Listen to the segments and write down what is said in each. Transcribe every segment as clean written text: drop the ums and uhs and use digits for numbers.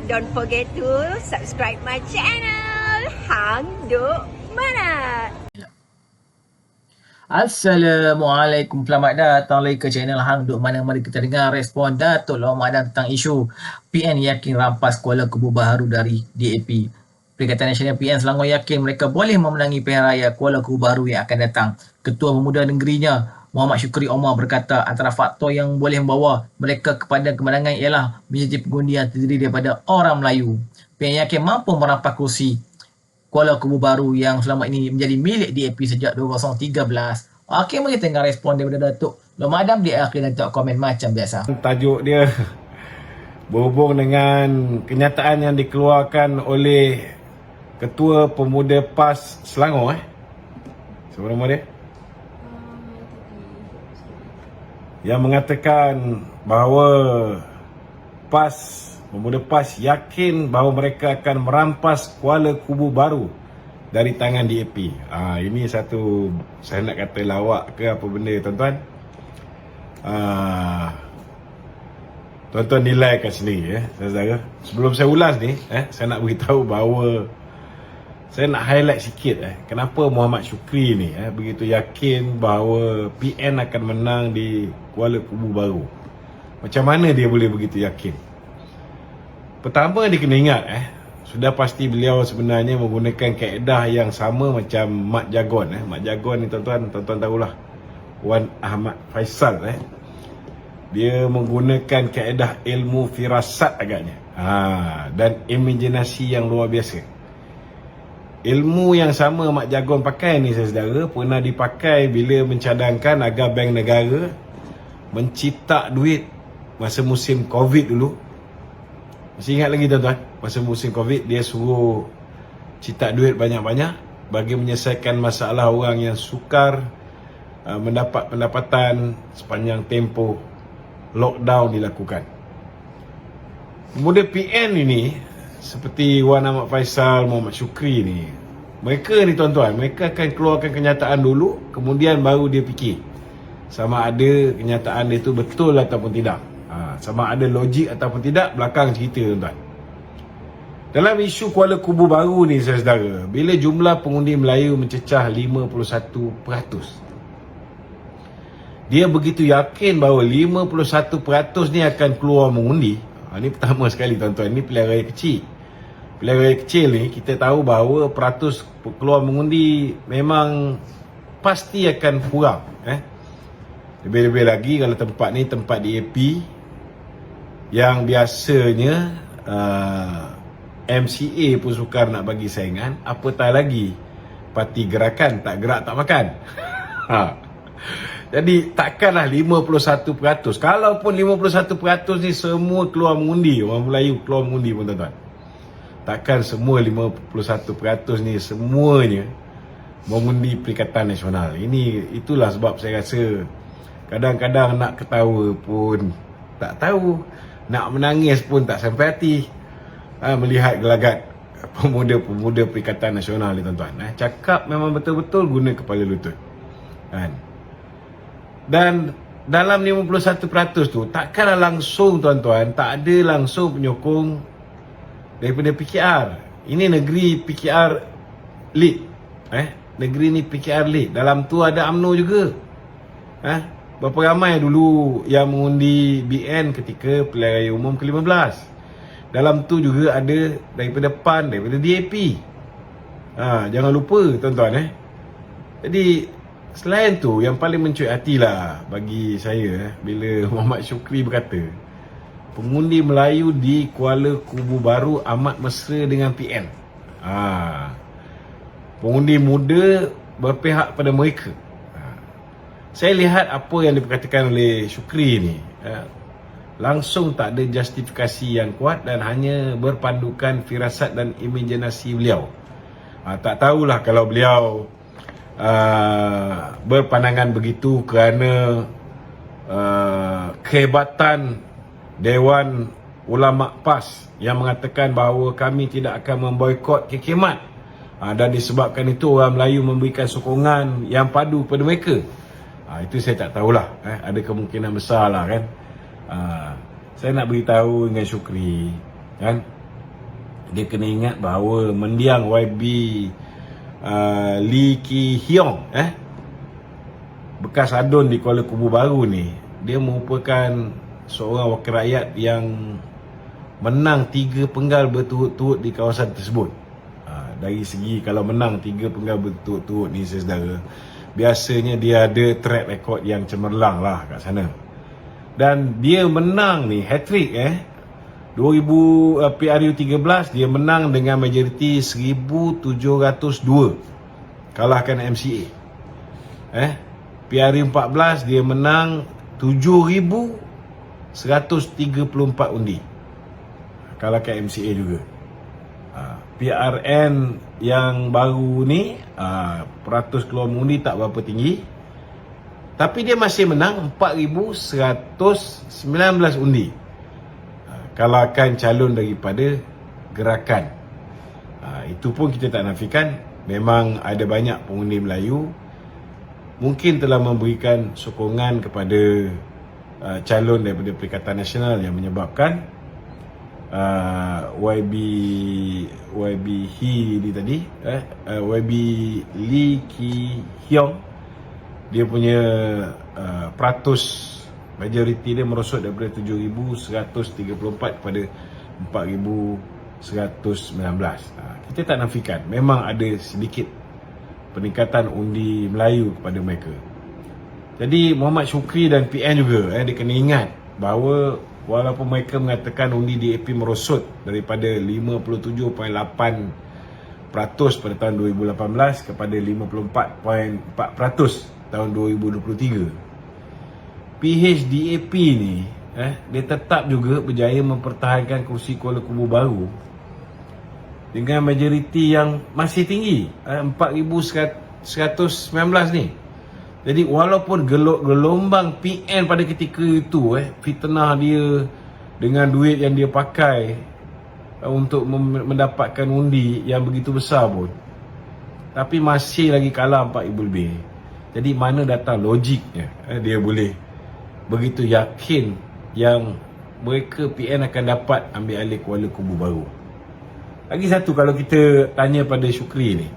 don't forget to subscribe my channel. Hang Duk Mana. Assalamualaikum, selamat datang lagi ke channel Hang Duk Mana. Mari kita dengar respon Datuk Long Mat Dan tentang isu PN yakin rampas Kuala Kubu baharu dari DAP. Perikatan Nasional PN Selangor yakin mereka boleh memenangi pilihan raya Kuala Kubu baharu yang akan datang. Ketua Pemuda Negerinya Muhammad Syukri Omar berkata antara faktor yang boleh membawa mereka kepada kemenangan ialah menjadi pengundi yang terdiri daripada orang Melayu. PN yakin mampu merampas kursi Kuala Kubu baru yang selama ini menjadi milik DAP sejak 2013. Okey, mari kita dengar respon daripada Datuk Long Mat Dan di akhir dan tak komen macam biasa. Tajuk dia berhubung dengan kenyataan yang dikeluarkan oleh Ketua Pemuda PAS Selangor. Siapa nama dia? Yang mengatakan bahawa Pemuda PAS yakin bahawa mereka akan merampas Kuala Kubu baru dari tangan DAP. Ini satu, saya nak kata lawak ke apa benda tuan-tuan. Tuan-tuan nilaikan sendiri saudara. Sebelum saya ulas ni, saya nak beritahu bahawa saya nak highlight sikit kenapa Muhammad Syukri ni begitu yakin bahawa PN akan menang di Kuala Kubu baru. Macam mana dia boleh begitu yakin? Pertama, dia kena ingat sudah pasti beliau sebenarnya menggunakan kaedah yang sama macam Mat Jagon. Mat Jagon ni tuan-tuan tahulah, Wan Ahmad Faisal. Dia menggunakan kaedah ilmu firasat agaknya, dan imajinasi yang luar biasa. Ilmu yang sama Mak Jagon pakai ni saudara pernah dipakai bila mencadangkan agar Bank Negara mencitak duit masa musim Covid dulu. Masih ingat lagi tuan-tuan? Masa musim Covid dia suruh citak duit banyak-banyak bagi menyelesaikan masalah orang yang sukar mendapat pendapatan sepanjang tempoh lockdown dilakukan. Kemudian PN ini seperti Wan Ahmad Faisal, Muhammad Syukri ni, mereka ni tuan-tuan, mereka akan keluarkan kenyataan dulu, kemudian baru dia fikir sama ada kenyataan dia tu betul ataupun tidak, sama ada logik ataupun tidak, belakang cerita tuan-tuan. Dalam isu Kuala Kubu baru ni saudara, bila jumlah pengundi Melayu mencecah 51%, dia begitu yakin bahawa 51% ni akan keluar mengundi. Ini pertama sekali tuan-tuan, ini pilihan raya kecil. Pilihan raya kecil ni kita tahu bahawa peratus keluar mengundi memang pasti akan kurang. Lebih-lebih lagi kalau tempat ni tempat DAP yang biasanya MCA pun sukar nak bagi saingan, apatah lagi parti gerakan tak gerak tak makan. Jadi takkanlah 51%. Kalaupun 51% ni semua keluar mengundi, orang Melayu keluar mengundi pun tuan-tuan, takkan semua 51% ni semuanya mengundi Perikatan Nasional. Itulah sebab saya rasa kadang-kadang nak ketawa pun tak tahu, nak menangis pun tak sampai hati melihat gelagat pemuda-pemuda Perikatan Nasional ni tuan-tuan. Cakap memang betul-betul guna kepala lutut kan. Dan dalam 51% tu takkanlah langsung tuan-tuan, tak ada langsung penyokong daripada PKR. Ini negeri PKR lead. Negeri ni PKR lead. Dalam tu ada UMNO juga. Berapa ramai dulu yang mengundi BN ketika pilihan raya umum ke-15. Dalam tu juga ada daripada PAN, daripada DAP. Jangan lupa tuan-tuan. Jadi selain tu, yang paling mencuit hatilah bagi saya bila Muhammad Syukri berkata pengundi Melayu di Kuala Kubu baru amat mesra dengan PN. Pengundi muda berpihak pada mereka. Saya lihat apa yang diperkatakan oleh Syukri ni, langsung tak ada justifikasi yang kuat dan hanya berpandukan firasat dan imajinasi beliau. Tak tahulah kalau beliau berpandangan begitu kerana kehebatan Dewan Ulama PAS yang mengatakan bahawa kami tidak akan memboikot kekemat, dan disebabkan itu orang Melayu memberikan sokongan yang padu kepada mereka. Itu saya tak tahulah, ada kemungkinan besar lah kan. Saya nak beritahu dengan Syukri kan, dia kena ingat bahawa mendiang YB Lee Ki Hyong bekas adun di Kuala Kubu Baru ni, dia merupakan seorang wakil rakyat yang menang 3 penggal berturut-turut di kawasan tersebut. Dari segi kalau menang 3 penggal berturut-turut ni saudara, biasanya dia ada track record yang cemerlang lah kat sana. Dan dia menang ni hat-trick 2000 PRU 13 dia menang dengan majoriti 1702, kalahkan MCA. PRU 14 dia menang 7134 undi, kalahkan MCA juga. PRN yang baru ni peratus keluar mengundi tak berapa tinggi, tapi dia masih menang 4119 undi, kalahkan calon daripada gerakan. Itu pun kita tak nafikan, memang ada banyak pengundi Melayu mungkin telah memberikan sokongan kepada calon daripada Perikatan Nasional, yang menyebabkan YB Lee Ki Hyong, dia punya peratus majoriti dia merosot daripada 7,134 kepada 4,119. Kita tak nafikan memang ada sedikit peningkatan undi Melayu kepada mereka. Jadi Muhammad Syukri dan PN juga dia kena ingat bahawa walaupun mereka mengatakan undi DAP merosot daripada 57.8% pada tahun 2018 kepada 54.4% tahun 2023, PHDAP ni dia tetap juga berjaya mempertahankan kursi Kuala Kubu Baru dengan majoriti yang masih tinggi, 4,119 ni. Jadi walaupun gelombang PN pada ketika itu fitnah dia dengan duit yang dia pakai untuk mendapatkan undi yang begitu besar pun, tapi masih lagi kalah 4,000 lebih. Jadi mana datang logiknya dia boleh begitu yakin yang mereka PN akan dapat ambil alih Kuala Kubu Baru. Lagi satu, kalau kita tanya pada Syukri ni,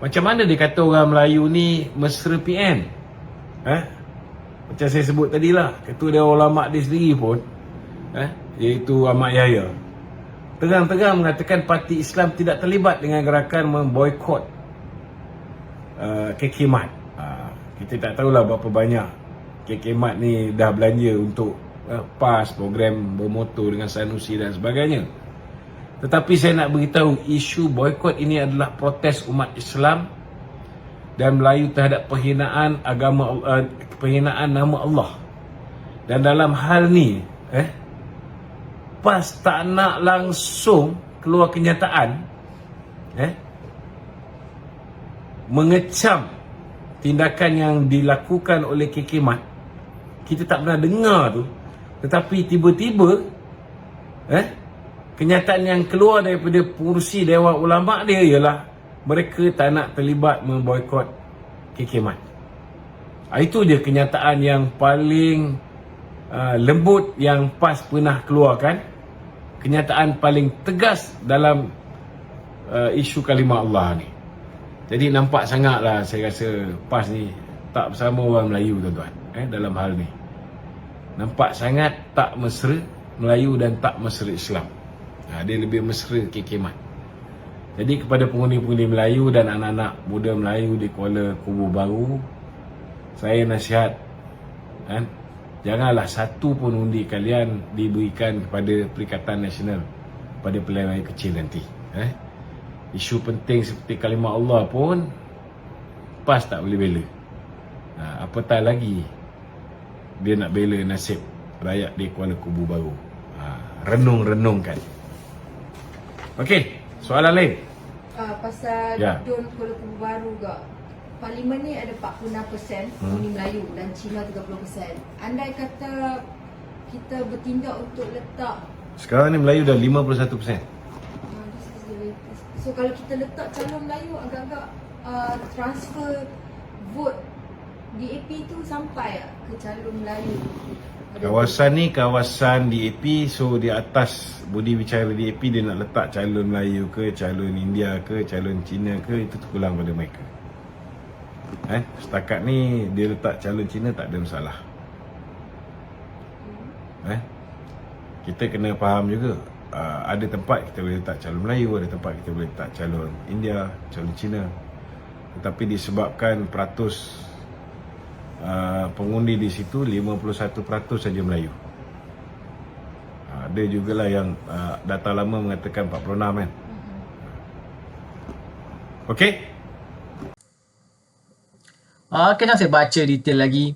macam mana dia kata orang Melayu ni mesra PN? Macam saya sebut tadi lah, ketua Dewan Ulama dia sendiri pun iaitu Ahmad Yahya terang-terang mengatakan parti Islam tidak terlibat dengan gerakan memboikot KK Mat. Kita tak tahulah berapa banyak KK Mat ni dah belanja untuk PAS, program bermotor dengan Sanusi dan sebagainya. Tetapi saya nak beritahu, isu boikot ini adalah protes umat Islam dan Melayu terhadap penghinaan agama, penghinaan nama Allah. Dan dalam hal ni PAS tak nak langsung keluar kenyataan mengecam tindakan yang dilakukan oleh KK Mat. Kita tak pernah dengar tu, tetapi tiba-tiba kenyataan yang keluar daripada pengurusi Dewan Ulama dia ialah mereka tak nak terlibat memboikot KK Mat. Itu je kenyataan yang paling lembut yang PAS pernah keluarkan, kenyataan paling tegas dalam isu kalimah Allah ni. Jadi nampak sangatlah saya rasa PAS ni tak bersama orang Melayu tuan-tuan dalam hal ni. Nampak sangat tak mesra Melayu dan tak mesra Islam. Dia lebih mesra KK Mat. Jadi kepada pengundi-pengundi Melayu dan anak-anak muda Melayu di Kuala Kubu Baru, saya nasihat janganlah satu pun undi kalian diberikan kepada Perikatan Nasional pada pilihan raya kecil nanti. Isu penting seperti kalimah Allah pun PAS tak boleh bela. Apatah lagi dia nak bela nasib rakyat di Kuala Kubu Baru. Renung-renungkan. Okey, soalan lain. Pasal Dun Kuala Kubu Baru ke, Parlimen ni ada 46% pengundi Melayu dan Cina 30%. Andai kata kita bertindak untuk letak, sekarang ni Melayu dah 51%. So kalau kita letak calon Melayu, agak-agak transfer vote DAP tu sampai ke calon Melayu. Kawasan ni kawasan DAP, so di atas budi bicara DAP dia nak letak calon Melayu ke, calon India ke, calon Cina ke, itu terpulang pada mereka. Setakat ni dia letak calon Cina tak ada masalah. Kita kena faham juga, ada tempat kita boleh letak calon Melayu, ada tempat kita boleh letak calon India, calon Cina. Tetapi disebabkan peratus pengundi di situ 51% saja Melayu. Ada jugalah yang data lama mengatakan 46 kan. Okey. Kena saya baca detail lagi.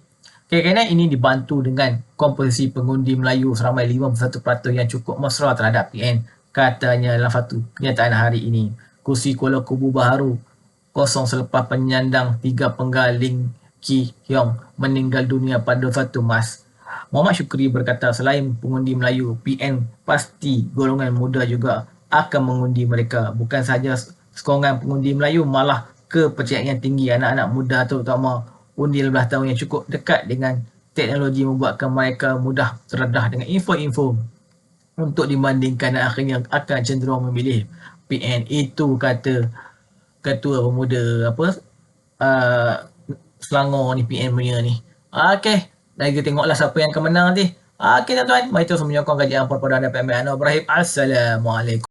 Kerana ini dibantu dengan komposisi pengundi Melayu seramai 51% yang cukup mesra terhadap PN, katanya dalam satu kenyataan hari ini. Kursi Kuala Kubu baharu kosong selepas penyandang 3 penggal Ling Ki Hyong meninggal dunia pada 1 Mac. Muhammad Syukri berkata selain pengundi Melayu, PN pasti golongan muda juga akan mengundi mereka. Bukan sahaja sokongan pengundi Melayu, malah kepercayaan yang tinggi anak-anak muda terutama undi 15 tahun yang cukup dekat dengan teknologi membuatkan mereka mudah terdedah dengan info-info untuk dibandingkan dan akhirnya akan cenderung memilih PN. Itu kata Ketua Pemuda Selangor ni, PN punya ni. Okey, dan kita tengoklah siapa yang akan menang nanti. Okey tuan-tuan, mari terus menyokong kajian Perpadanan PMB Anwar Ibrahim. Assalamualaikum.